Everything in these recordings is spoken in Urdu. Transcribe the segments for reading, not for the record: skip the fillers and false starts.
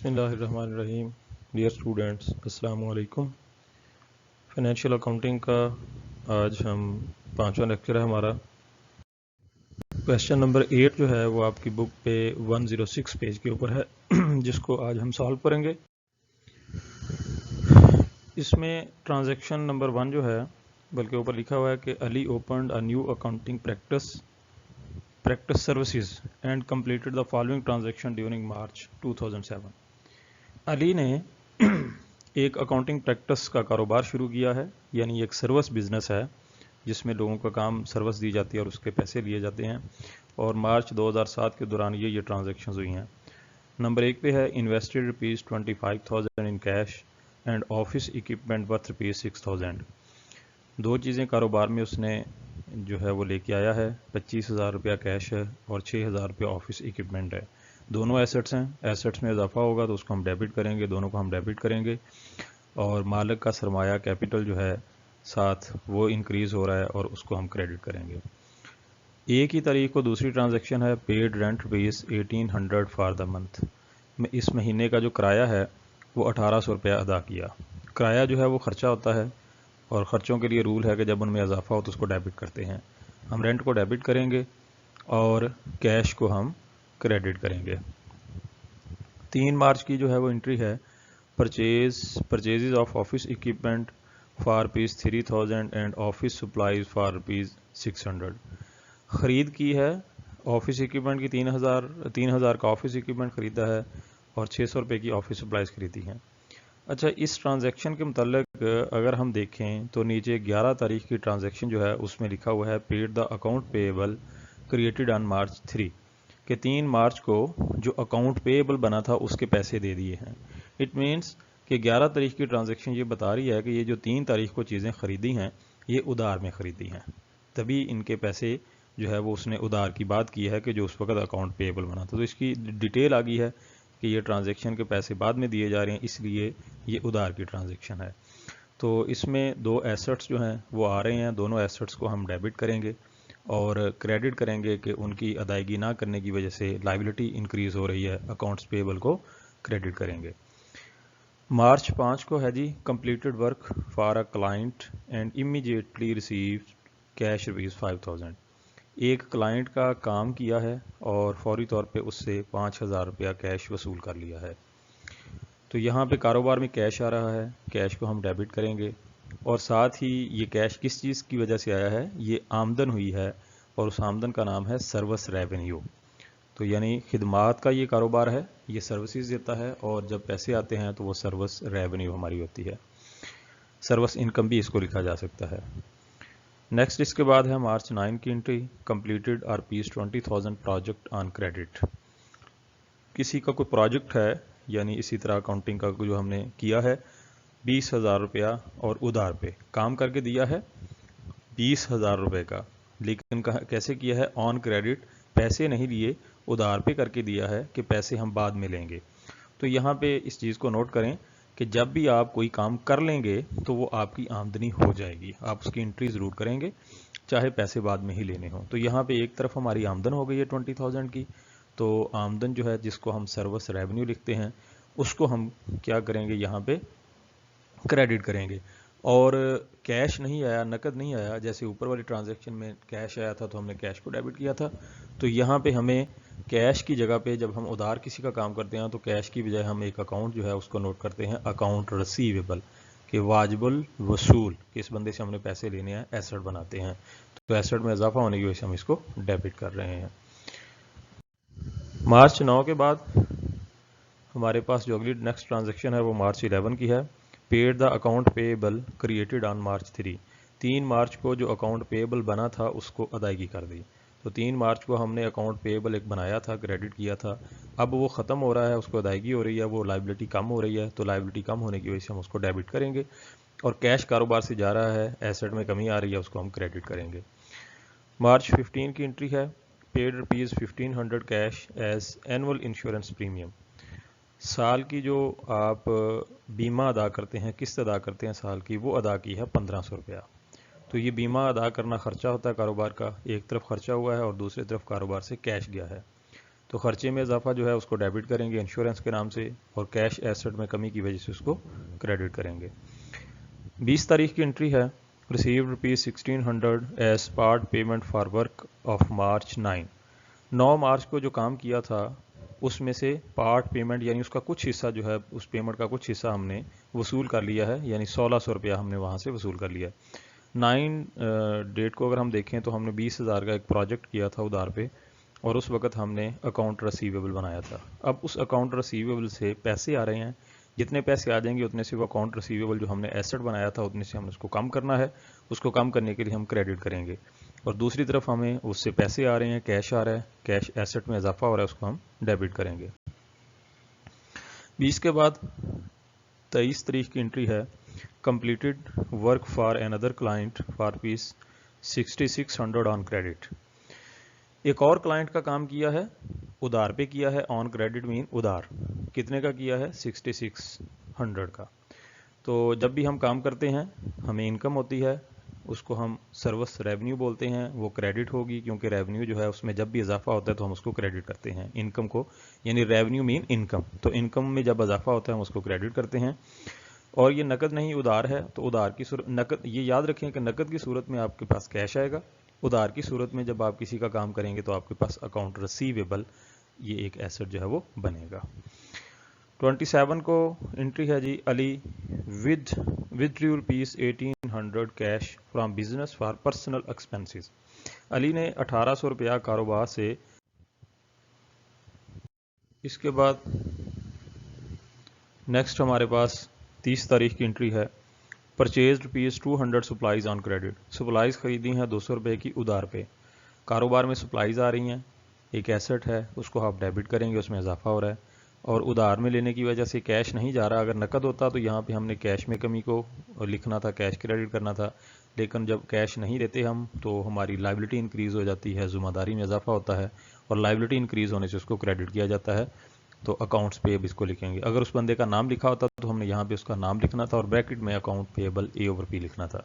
بسم اللہ الرحمن الرحیم. ڈیئر اسٹوڈینٹس، السلام علیکم. فائنینشیل اکاؤنٹنگ کا آج ہم 5واں لیکچر ہے ہمارا. کویسچن نمبر 8 جو ہے وہ آپ کی بک پہ 106 پیج کے اوپر ہے جس کو آج ہم سالو کریں گے. اس میں ٹرانزیکشن نمبر 1 جو ہے بلکہ اوپر لکھا ہوا ہے کہ Ali opened a new accounting practice services and completed the following transaction during March 2007. علی نے ایک اکاؤنٹنگ پریکٹس کا کاروبار شروع کیا ہے، یعنی ایک سروس بزنس ہے جس میں لوگوں کا کام سروس دی جاتی ہے اور اس کے پیسے لیے جاتے ہیں، اور مارچ 2007 کے دوران یہ ٹرانزیکشنز ہوئی ہیں. نمبر 1 پہ ہے invested ₹25,000 in cash and office equipment worth ₹6,000. دو چیزیں کاروبار میں اس نے جو ہے وہ لے کے آیا ہے، ₹25,000 کیش ہے اور ₹6,000 آفس اکوپمنٹ ہے. دونوں ایسٹس ہیں، ایسٹس میں اضافہ ہوگا تو اس کو ہم ڈیبٹ کریں گے، دونوں کو ہم ڈیبٹ کریں گے، اور مالک کا سرمایہ کیپٹل جو ہے ساتھ وہ انکریز ہو رہا ہے اور اس کو ہم کریڈٹ کریں گے. ایک ہی تاریخ کو دوسری ٹرانزیکشن ہے paid rent ₹1,800 for the month. اس مہینے کا جو کرایہ ہے وہ ₹1,800 ادا کیا. کرایہ جو ہے وہ خرچہ ہوتا ہے اور خرچوں کے لیے رول ہے کہ جب ان میں اضافہ ہو تو اس کو ڈیبٹ کرتے ہیں. ہم رینٹ کو ڈیبٹ کریں گے اور کیش کو ہم کریڈٹ کریں گے. 3 مارچ کی جو ہے وہ انٹری ہے purchases of office equipment for ₹3,000 and office supplies for ₹600. خرید کی ہے آفس اکوپمنٹ کی 3,000 کا آفس اکوپمنٹ خریدا ہے اور ₹600 کی آفس سپلائز خریدی ہیں. اچھا، اس ٹرانزیکشن کے متعلق اگر ہم دیکھیں تو نیچے 11 تاریخ کی ٹرانزیکشن جو ہے اس میں لکھا ہوا ہے paid the account payable created on March 3 کہ 3 مارچ کو جو اکاؤنٹ پیبل بنا تھا اس کے پیسے دے دیے ہیں. اٹ مینس کہ 11 تاریخ کی ٹرانزیکشن یہ بتا رہی ہے کہ یہ جو 3 تاریخ کو چیزیں خریدی ہیں یہ ادھار میں خریدی ہیں، تبھی ان کے پیسے جو ہے وہ اس نے ادھار کی بات کی ہے کہ جو اس وقت اکاؤنٹ پیبل بنا تھا. تو اس کی ڈیٹیل آ گئی ہے کہ یہ ٹرانزیکشن کے پیسے بعد میں دیے جا رہے ہیں، اس لیے یہ ادھار کی ٹرانزیکشن ہے. تو اس میں 2 ایسٹس جو ہیں وہ آ رہے ہیں، دونوں ایسٹس کو ہم ڈیبٹ کریں گے اور کریڈٹ کریں گے کہ ان کی ادائیگی نہ کرنے کی وجہ سے لائبلٹی انکریز ہو رہی ہے، اکاؤنٹس پیبل کو کریڈٹ کریں گے. مارچ 5 کو ہے جی completed work for a client and immediately receive cash ₹5,000. ایک کلائنٹ کا کام کیا ہے اور فوری طور پہ اس سے ₹5,000 کیش وصول کر لیا ہے. تو یہاں پہ کاروبار میں کیش آ رہا ہے، کیش کو ہم ڈیبٹ کریں گے، اور ساتھ ہی یہ کیش کس چیز کی وجہ سے آیا ہے، یہ آمدن ہوئی ہے اور اس آمدن کا نام ہے سروس ریونیو. تو یعنی خدمات کا یہ کاروبار ہے، یہ سروسز دیتا ہے اور جب پیسے آتے ہیں تو وہ سروس ریونیو ہماری ہوتی ہے. سروس انکم بھی اس کو لکھا جا سکتا ہے. نیکسٹ اس کے بعد ہے مارچ 9 کی entry completed ₹20,000 project on credit. کسی کا کوئی پروجیکٹ ہے، یعنی اسی طرح اکاؤنٹنگ کا جو ہم نے کیا ہے ₹20,000 اور ادھار پہ کام کر کے دیا ہے ₹20,000 کا، لیکن کیسے کیا ہے؟ آن کریڈٹ، پیسے نہیں لیے، ادھار پہ کر کے دیا ہے کہ پیسے ہم بعد میں لیں گے. تو یہاں پہ اس چیز کو نوٹ کریں کہ جب بھی آپ کوئی کام کر لیں گے تو وہ آپ کی آمدنی ہو جائے گی، آپ اس کی انٹری ضرور کریں گے چاہے پیسے بعد میں ہی لینے ہوں. تو یہاں پہ ایک طرف ہماری آمدن ہو گئی ہے 20,000 کی، تو آمدن جو ہے جس کو ہم سروس ریونیو لکھتے ہیں اس کو ہم کیا کریں گے، یہاں پہ کریڈٹ کریں گے. اور کیش نہیں آیا، نقد نہیں آیا، جیسے اوپر والی ٹرانزیکشن میں کیش آیا تھا تو ہم نے کیش کو ڈیبٹ کیا تھا. تو یہاں پہ ہمیں کیش کی جگہ پہ جب ہم ادھار کسی کا کام کرتے ہیں تو کیش کی بجائے ہم ایک اکاؤنٹ جو ہے اس کو نوٹ کرتے ہیں اکاؤنٹ ریسیویبل کہ واجب الوصول، کہ اس بندے سے ہم نے پیسے لینے ہیں، ایسٹ بناتے ہیں. تو ایسٹ میں اضافہ ہونے کی وجہ سے ہم اس کو ڈیبٹ کر رہے ہیں. مارچ 9 کے بعد ہمارے پاس جو اگلی نیکسٹ ٹرانزیکشن ہے وہ مارچ 11 کی ہے paid the account payable created on March 3. 3 March کو جو اکاؤنٹ پیبل بنا تھا اس کو ادائیگی کر دی. تو 3 مارچ کو ہم نے اکاؤنٹ پیبل ایک بنایا تھا، کریڈٹ کیا تھا، اب وہ ختم ہو رہا ہے، اس کو ادائیگی ہو رہی ہے، وہ لائبلٹی کم ہو رہی ہے، تو لائبلٹی کم ہونے کی وجہ سے ہم اس کو ڈیبٹ کریں گے. اور کیش کاروبار سے جا رہا ہے، ایسٹ میں کمی آ رہی ہے، اس کو ہم کریڈٹ کریں گے. مارچ 15 کی انٹری ہے paid ₹1,500 cash as annual insurance premium. سال کی جو آپ بیمہ ادا کرتے ہیں، قسط ادا کرتے ہیں سال کی، وہ ادا کی ہے ₹1,500. تو یہ بیمہ ادا کرنا خرچہ ہوتا ہے کاروبار کا، ایک طرف خرچہ ہوا ہے اور دوسری طرف کاروبار سے کیش گیا ہے. تو خرچے میں اضافہ جو ہے اس کو ڈیبٹ کریں گے انشورنس کے نام سے، اور کیش ایسٹ میں کمی کی وجہ سے اس کو کریڈٹ کریں گے۔ 20 تاریخ کی انٹری ہے received ₹1600 as part payment for work of March 9۔ 9 March کو جو کام کیا تھا اس میں سے پارٹ پیمنٹ یعنی اس کا کچھ حصہ جو ہے، اس پیمنٹ کا کچھ حصہ ہم نے وصول کر لیا ہے، یعنی 1600 روپیہ ہم نے وہاں سے وصول کر لیا ہے۔ 9 ڈیٹ کو اگر ہم دیکھیں تو ہم نے 20,000 کا ایک پروجیکٹ کیا تھا ادھار پہ، اور اس وقت ہم نے اکاؤنٹ ریسیویبل بنایا تھا۔ اب اس اکاؤنٹ ریسیویبل سے پیسے آ رہے ہیں، جتنے پیسے آ جائیں گے اتنے سے وہ اکاؤنٹ ریسیویبل جو ہم نے ایسٹ بنایا تھا اتنے سے ہم نے اس کو کم کرنا ہے، اس کو کم کرنے کے لیے ہم کریڈٹ کریں گے، اور دوسری طرف ہمیں اس سے پیسے آ رہے ہیں، کیش آ رہا ہے، کیش ایسٹ میں اضافہ ہو رہا ہے، اس کو ہم ڈیبٹ کریں گے۔ 20 کے بعد 23 تاریخ کی انٹری ہے completed work for another client for ₹6600 on credit۔ ایک اور کلائنٹ کا کام کیا ہے، ادھار پہ کیا ہے، آن کریڈٹ مین ادھار، کتنے کا کیا ہے؟ 6600 کا۔ تو جب بھی ہم کام کرتے ہیں ہمیں انکم ہوتی ہے، اس کو ہم سروس ریونیو بولتے ہیں، وہ کریڈٹ ہوگی کیونکہ ریونیو جو ہے اس میں جب بھی اضافہ ہوتا ہے تو ہم اس کو کریڈٹ کرتے ہیں انکم کو، یعنی ریونیو مین انکم، تو انکم میں جب اضافہ ہوتا ہے ہم اس کو کریڈٹ کرتے ہیں۔ اور یہ نقد نہیں ادھار ہے، تو ادھار کی صورت نقد، یہ یاد رکھیں کہ نقد کی صورت میں آپ کے پاس کیش آئے گا، ادھار کی صورت میں جب آپ کسی کا کام کریں گے تو آپ کے پاس اکاؤنٹ ریسیویبل یہ ایک ایسٹ جو ہے وہ بنے گا۔ 27 کو انٹری ہے جی Ali withdrew ₹1800 cash from business for personal expenses. Ali نے 1800 روپیہ کاروبار سے، اس کے بعد نیکسٹ ہمارے پاس 30 تاریخ کی انٹری ہے purchased ₹200 supplies on credit. Supplies خریدی ہیں 200 روپے کی ادھار پہ، کاروبار میں سپلائیز آ رہی ہیں، ایک ایسٹ ہے، اس کو آپ ڈیبٹ کریں گے، اس میں اضافہ ہو رہا ہے، اور ادھار میں لینے کی وجہ سے کیش نہیں جا رہا۔ اگر نقد ہوتا تو یہاں پہ ہم نے کیش میں کمی کو لکھنا تھا، کیش کریڈٹ کرنا تھا، لیکن جب کیش نہیں دیتے ہم تو ہماری لائبلٹی انکریز ہو جاتی ہے، ذمہ داری میں اضافہ ہوتا ہے، اور لائبلٹی انکریز ہونے سے اس کو کریڈٹ کیا جاتا ہے، تو اکاؤنٹس پیبل اس کو لکھیں گے۔ اگر اس بندے کا نام لکھا ہوتا تو ہم نے یہاں پہ اس کا نام لکھنا تھا اور بریکٹ میں اکاؤنٹ پیبل A/P لکھنا تھا۔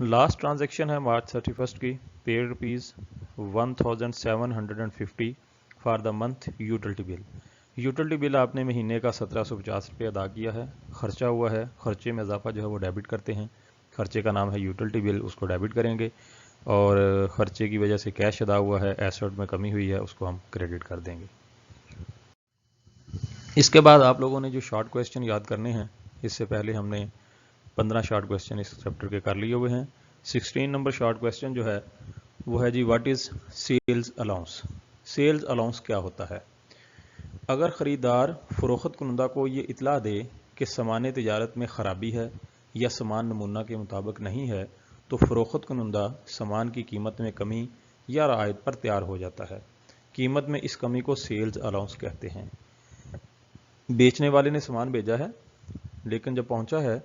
لاسٹ ٹرانزیکشن ہے مارچ 31 کی، paid ₹1750 for the month utility bill. Utility bill آپ نے مہینے کا 1750 روپے ادا کیا ہے، خرچہ ہوا ہے، خرچے میں اضافہ جو ہے وہ ڈیبٹ کرتے ہیں، خرچے کا نام ہے یوٹیلٹی بل، اس کو ڈیبٹ کریں گے، اور خرچے کی وجہ سے کیش ادا ہوا ہے، ایسٹ میں کمی ہوئی ہے، اس کو ہم کریڈٹ کر دیں گے۔ اس کے بعد آپ لوگوں نے جو شارٹ کویسچن یاد کرنے ہیں، اس سے پہلے ہم نے 15 شارٹ کویسچن اس چیپٹر کے کر لیے ہوئے ہیں۔ 16 نمبر شارٹ کویسچن جو ہے وہ ہے جی what is sales allowance. Sales allowance کیا ہوتا ہے؟ اگر خریدار فروخت کنندہ کو یہ اطلاع دے کہ سامان تجارت میں خرابی ہے یا سامان نمونہ کے مطابق نہیں ہے، تو فروخت کنندہ سامان کی قیمت میں کمی یا رعایت پر تیار ہو جاتا ہے۔ قیمت میں اس کمی کو سیلز الاؤنس کہتے ہیں۔ بیچنے والے نے سامان بھیجا ہے، لیکن جب پہنچا ہے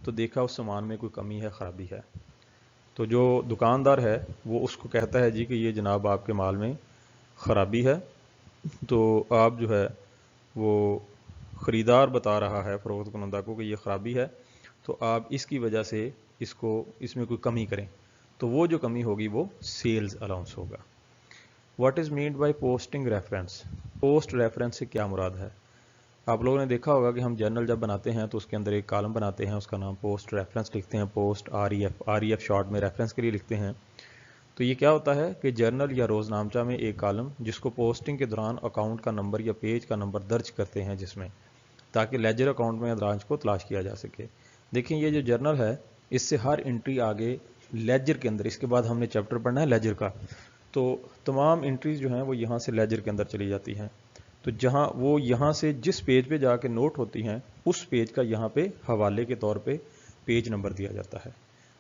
تو دیکھا اس سامان میں کوئی کمی ہے، خرابی ہے، تو جو دکاندار ہے وہ اس کو کہتا ہے جی کہ یہ جناب آپ کے مال میں خرابی ہے، تو آپ جو ہے وہ خریدار بتا رہا ہے فروخت کنندہ کو کہ یہ خرابی ہے، تو آپ اس کی وجہ سے اس میں کوئی کمی کریں، تو وہ جو کمی ہوگی وہ سیلز الاؤنس ہوگا۔ What is meant by posting reference? Post reference سے کیا مراد ہے؟ آپ لوگوں نے دیکھا ہوگا کہ ہم جرنل جب بناتے ہیں تو اس کے اندر ایک کالم بناتے ہیں، اس کا نام پوسٹ ریفرنس لکھتے ہیں، پوسٹ REF شارٹ میں ریفرنس کے لیے لکھتے ہیں۔ تو یہ کیا ہوتا ہے کہ جرنل یا روز نامچہ میں ایک کالم جس کو پوسٹنگ کے دوران اکاؤنٹ کا نمبر یا پیج کا نمبر درج کرتے ہیں، جس میں تاکہ لیجر اکاؤنٹ میں ادراج کو تلاش کیا جا سکے۔ دیکھیں یہ جو جرنل ہے اس سے ہر انٹری آگے لیجر کے اندر، اس کے بعد ہم نے چیپٹر پڑھنا ہے لیجر کا، تو تمام انٹریز جو ہیں وہ یہاں سے لیجر کے اندر چلی جاتی ہیں، تو جہاں وہ یہاں سے جس پیج پہ جا کے نوٹ ہوتی ہیں اس پیج کا یہاں پہ حوالے کے طور پہ پیج نمبر دیا جاتا ہے،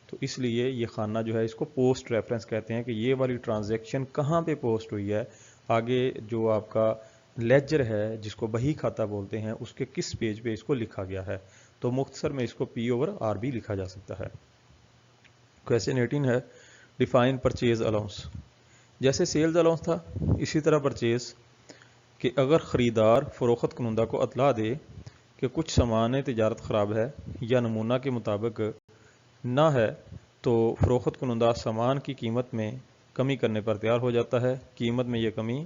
تو اس لیے یہ خانہ جو ہے اس کو پوسٹ ریفرنس کہتے ہیں کہ یہ والی ٹرانزیکشن کہاں پہ پوسٹ ہوئی ہے، آگے جو آپ کا لیجر ہے جس کو بہی کھاتہ بولتے ہیں اس کے کس پیج پہ اس کو لکھا گیا ہے، تو مختصر میں اس کو P/RB لکھا جا سکتا ہے۔ کویسچن 18 ہے ڈیفائن پرچیز الاؤنس۔ جیسے سیلز الاؤنس تھا اسی طرح پرچیز، کہ اگر خریدار فروخت کنندہ کو اطلاع دے کہ کچھ سامان تجارت خراب ہے یا نمونہ کے مطابق نہ ہے، تو فروخت کنندہ سامان کی قیمت میں کمی کرنے پر تیار ہو جاتا ہے۔ قیمت میں یہ کمی